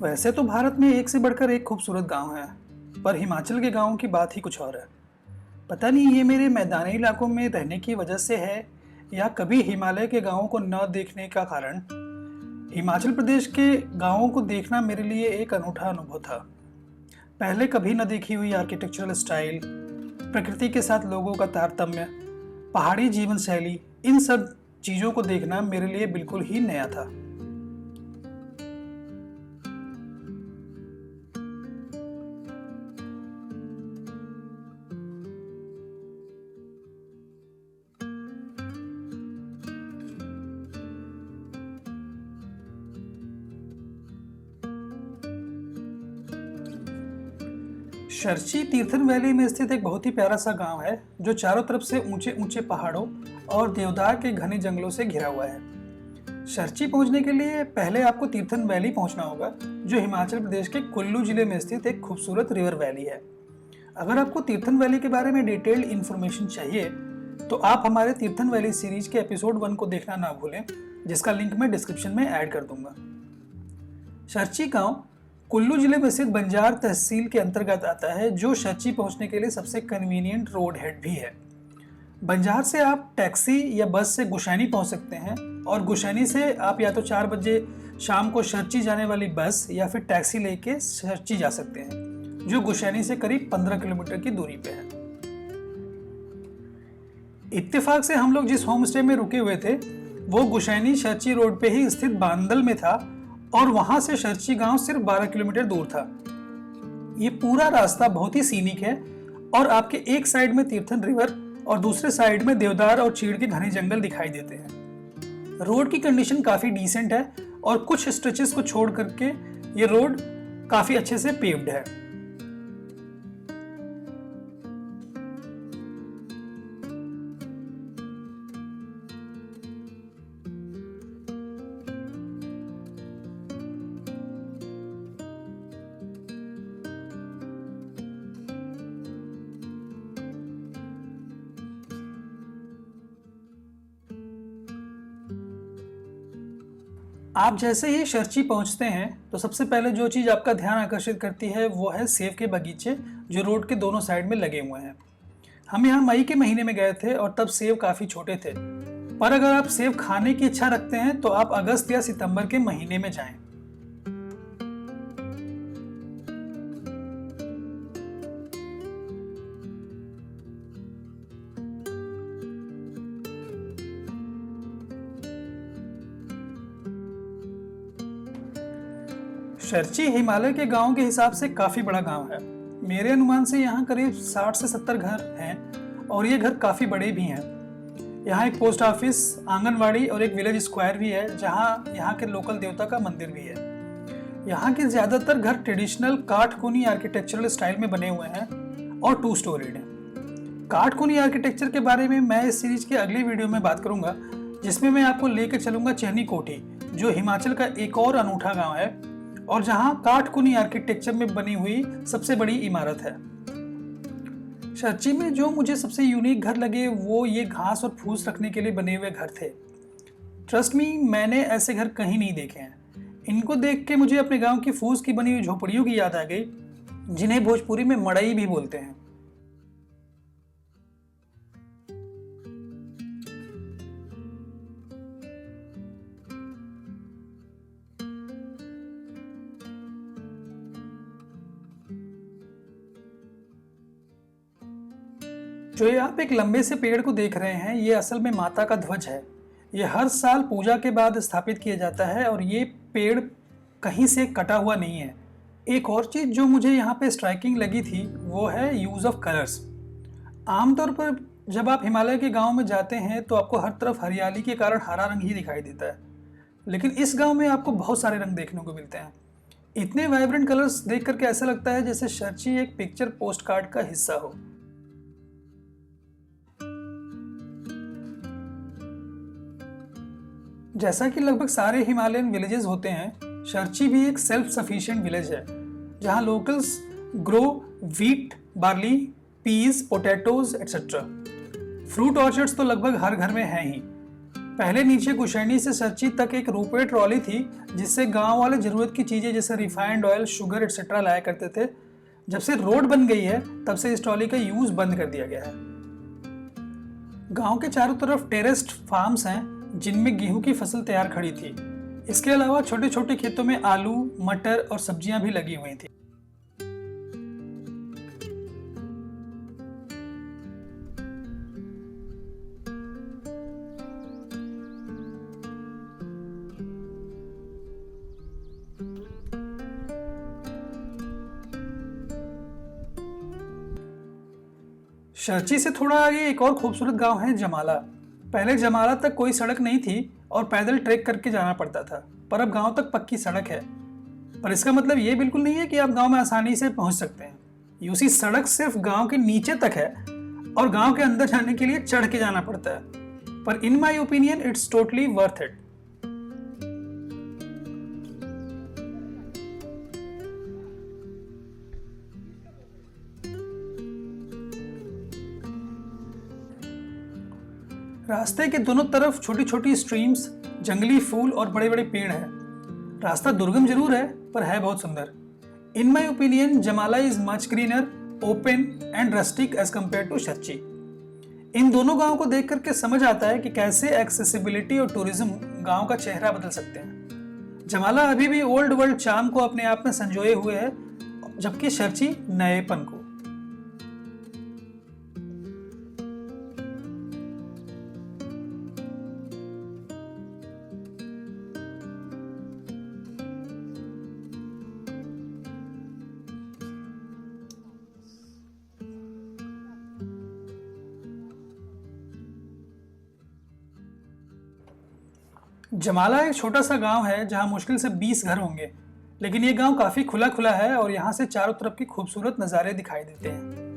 वैसे तो भारत में एक से बढ़कर एक खूबसूरत गांव है, पर हिमाचल के गांवों की बात ही कुछ और है। पता नहीं ये मेरे मैदानी इलाकों में रहने की वजह से है या कभी हिमालय के गांवों को न देखने का कारण। हिमाचल प्रदेश के गांवों को देखना मेरे लिए एक अनूठा अनुभव था। पहले कभी न देखी हुई आर्किटेक्चरल स्टाइल, प्रकृति के साथ लोगों का तारतम्य, पहाड़ी जीवन शैली, इन सब चीज़ों को देखना मेरे लिए बिल्कुल ही नया था। शर्ची तीर्थन वैली में स्थित एक बहुत ही प्यारा सा गांव है जो चारों तरफ से ऊंचे ऊंचे पहाड़ों और देवदार के घने जंगलों से घिरा हुआ है। शर्ची पहुंचने के लिए पहले आपको तीर्थन वैली पहुंचना होगा, जो हिमाचल प्रदेश के कुल्लू जिले में स्थित एक खूबसूरत रिवर वैली है। अगर आपको तीर्थन वैली के बारे में डिटेल्ड इन्फॉर्मेशन चाहिए तो आप हमारे तीर्थन वैली सीरीज के एपिसोड 1 को देखना ना भूलें, जिसका लिंक मैं डिस्क्रिप्शन में ऐड कर दूंगा। शर्ची गांव कुल्लू जिले में स्थित बंजार तहसील के अंतर्गत आता है, जो शर्ची पहुंचने के लिए सबसे कन्वीनियंट रोड हेड भी है। बंजार से आप टैक्सी या बस से गुशैनी पहुंच सकते हैं और गुशैनी से आप या तो 4 बजे शाम को शर्ची जाने वाली बस या फिर टैक्सी लेके शर्ची जा सकते हैं, जो गुशैनी से करीब 15 किलोमीटर की दूरी पे है। इत्तेफाक से हम लोग जिस होम स्टे में रुके हुए थे वो गुशैनी शर्ची रोड पे ही स्थित बांदल में था और वहां से शर्ची गांव सिर्फ 12 किलोमीटर दूर था। ये पूरा रास्ता बहुत ही सीनिक है और आपके एक साइड में तीर्थन रिवर और दूसरे साइड में देवदार और चीड़ के घने जंगल दिखाई देते हैं। रोड की कंडीशन काफी डिसेंट है और कुछ स्ट्रेचेस को छोड़ करके ये रोड काफी अच्छे से पेव्ड है। आप जैसे ही शर्ची पहुंचते हैं तो सबसे पहले जो चीज़ आपका ध्यान आकर्षित करती है वो है सेब के बगीचे, जो रोड के दोनों साइड में लगे हुए हैं। हम यहाँ मई के महीने में गए थे और तब सेब काफ़ी छोटे थे, पर अगर आप सेब खाने की इच्छा रखते हैं तो आप अगस्त या सितंबर के महीने में जाएं। शर्ची हिमालय के गांव के हिसाब से काफ़ी बड़ा गांव है। मेरे अनुमान से यहाँ करीब 60 से 70 घर हैं और ये घर काफ़ी बड़े भी हैं। यहाँ एक पोस्ट ऑफिस, आंगनवाड़ी और एक विलेज स्क्वायर भी है, जहाँ यहाँ के लोकल देवता का मंदिर भी है। यहाँ के ज़्यादातर घर ट्रेडिशनल काठकुनी आर्किटेक्चरल स्टाइल में बने हुए हैं और 2 स्टोरीड हैं। काठकुनी आर्किटेक्चर के बारे में मैं इस सीरीज के अगले वीडियो में बात करूँगा, जिसमें मैं आपको लेकर चलूँगा चहनी कोठी, जो हिमाचल का एक और अनूठा गाँव है और जहां काठकुनी आर्किटेक्चर में बनी हुई सबसे बड़ी इमारत है। शर्ची में जो मुझे सबसे यूनिक घर लगे वो ये घास और फूस रखने के लिए बने हुए घर थे। ट्रस्ट मी, मैंने ऐसे घर कहीं नहीं देखे हैं। इनको देख के मुझे अपने गांव की फूस की बनी हुई झोपड़ियों की याद आ गई, जिन्हें भोजपुरी में मड़ई भी बोलते हैं। जो ये आप एक लंबे से पेड़ को देख रहे हैं, ये असल में माता का ध्वज है। ये हर साल पूजा के बाद स्थापित किया जाता है और ये पेड़ कहीं से कटा हुआ नहीं है। एक और चीज़ जो मुझे यहाँ पे स्ट्राइकिंग लगी थी वो है यूज़ ऑफ कलर्स। आमतौर पर जब आप हिमालय के गांव में जाते हैं तो आपको हर तरफ हरियाली के कारण हरा रंग ही दिखाई देता है, लेकिन इस गांव में आपको बहुत सारे रंग देखने को मिलते हैं। इतने वाइब्रेंट कलर्स देख करके ऐसा लगता है जैसे शर्ची एक पिक्चर पोस्ट कार्ड का हिस्सा हो। जैसा कि लगभग सारे हिमालयन विलेजेस होते हैं, शर्ची भी एक सेल्फ सफिशिएंट विलेज है, जहां locals grow wheat, barley, peas, potatoes etcetera. Fruit orchards तो लगभग हर घर में हैं ही। पहले नीचे कुशैनी से सरची तक एक रोपवे ट्रॉली थी जिससे गांव वाले जरूरत की चीजें जैसे रिफाइंड ऑयल, शुगर एक्सेट्रा लाया करते थे। जब से रोड बन गई है तब से इस ट्रॉली का यूज बंद कर दिया गया है। गांव के चारों तरफ टेरेस्ड फार्म्स हैं जिनमें गेहूं की फसल तैयार खड़ी थी। इसके अलावा छोटे छोटे खेतों में आलू, मटर और सब्जियां भी लगी हुई थी। शर्ची से थोड़ा आगे एक और खूबसूरत गांव है जमाला। पहले जमाला तक कोई सड़क नहीं थी और पैदल ट्रैक करके जाना पड़ता था, पर अब गांव तक पक्की सड़क है। पर इसका मतलब ये बिल्कुल नहीं है कि आप गांव में आसानी से पहुंच सकते हैं। यूसी सड़क सिर्फ गांव के नीचे तक है और गांव के अंदर जाने के लिए चढ़ के जाना पड़ता है। पर in my opinion it's totally worth it. रास्ते के दोनों तरफ छोटी छोटी स्ट्रीम्स, जंगली फूल और बड़े बड़े पेड़ हैं। रास्ता दुर्गम जरूर है पर है बहुत सुंदर। In my opinion Jamala is much greener, open and rustic as compare to Sharchi. इन दोनों गांवों को देख करके समझ आता है कि कैसे एक्सेसिबिलिटी और टूरिज्म गांव का चेहरा बदल सकते हैं। जमाला अभी भी ओल्ड वर्ल्ड चार्म को अपने आप में संजोए हुए है, जबकि शर्ची नएपन को। जमाला एक छोटा सा गांव है जहां मुश्किल से 20 घर होंगे, लेकिन ये गांव काफी खुला खुला है और यहाँ से चारों तरफ की खूबसूरत नज़ारे दिखाई देते हैं।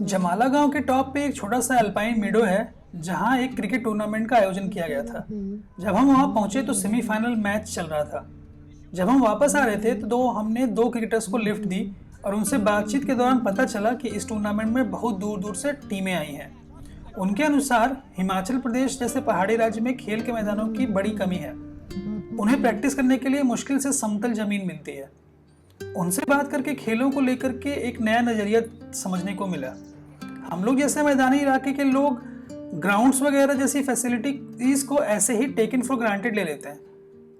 जमाला गांव के टॉप पे एक छोटा सा अल्पाइन मीडो है जहां एक क्रिकेट टूर्नामेंट का आयोजन किया गया था। जब हम वहां पहुंचे तो सेमीफाइनल मैच चल रहा था। जब हम वापस आ रहे थे तो हमने दो क्रिकेटर्स को लिफ्ट दी और उनसे बातचीत के दौरान पता चला कि इस टूर्नामेंट में बहुत दूर दूर से टीमें आई हैं। उनके अनुसार हिमाचल प्रदेश जैसे पहाड़ी राज्य में खेल के मैदानों की बड़ी कमी है। उन्हें प्रैक्टिस करने के लिए मुश्किल से समतल जमीन मिलती है। उनसे बात करके खेलों को लेकर के एक नया नज़रिया समझने को मिला। हम लोग जैसे मैदानी इलाके के लोग ग्राउंड्स वगैरह जैसी फैसिलिटीज को ऐसे ही टेकन फॉर ग्रांटेड ले लेते हैं,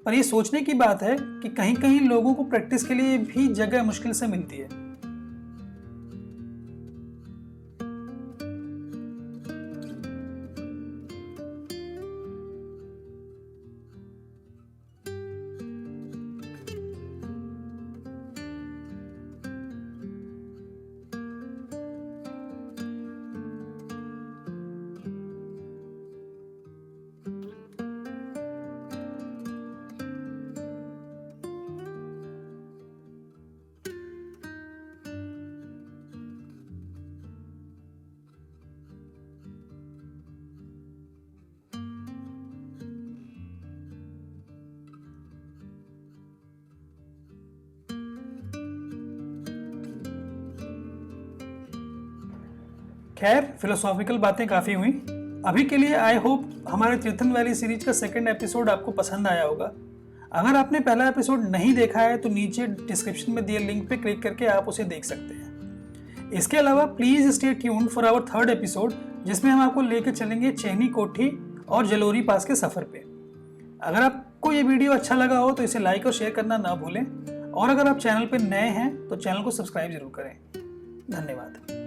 पर ये सोचने की बात है कि कहीं कहीं लोगों को प्रैक्टिस के लिए भी जगह मुश्किल से मिलती है। खैर, फिलोसॉफिकल बातें काफ़ी हुई। अभी के लिए आई होप हमारे तीर्थन वैली सीरीज का सेकंड एपिसोड आपको पसंद आया होगा। अगर आपने पहला एपिसोड नहीं देखा है तो नीचे डिस्क्रिप्शन में दिए लिंक पे क्लिक करके आप उसे देख सकते हैं। इसके अलावा please stay tuned for our third episode, जिसमें हम आपको लेकर चलेंगे चेहनी कोठी और जलोरी पास के सफ़र पे। अगर आपको ये वीडियो अच्छा लगा हो तो इसे लाइक और शेयर करना ना भूलें, और अगर आप चैनल पर नए हैं तो चैनल को सब्सक्राइब जरूर करें। धन्यवाद।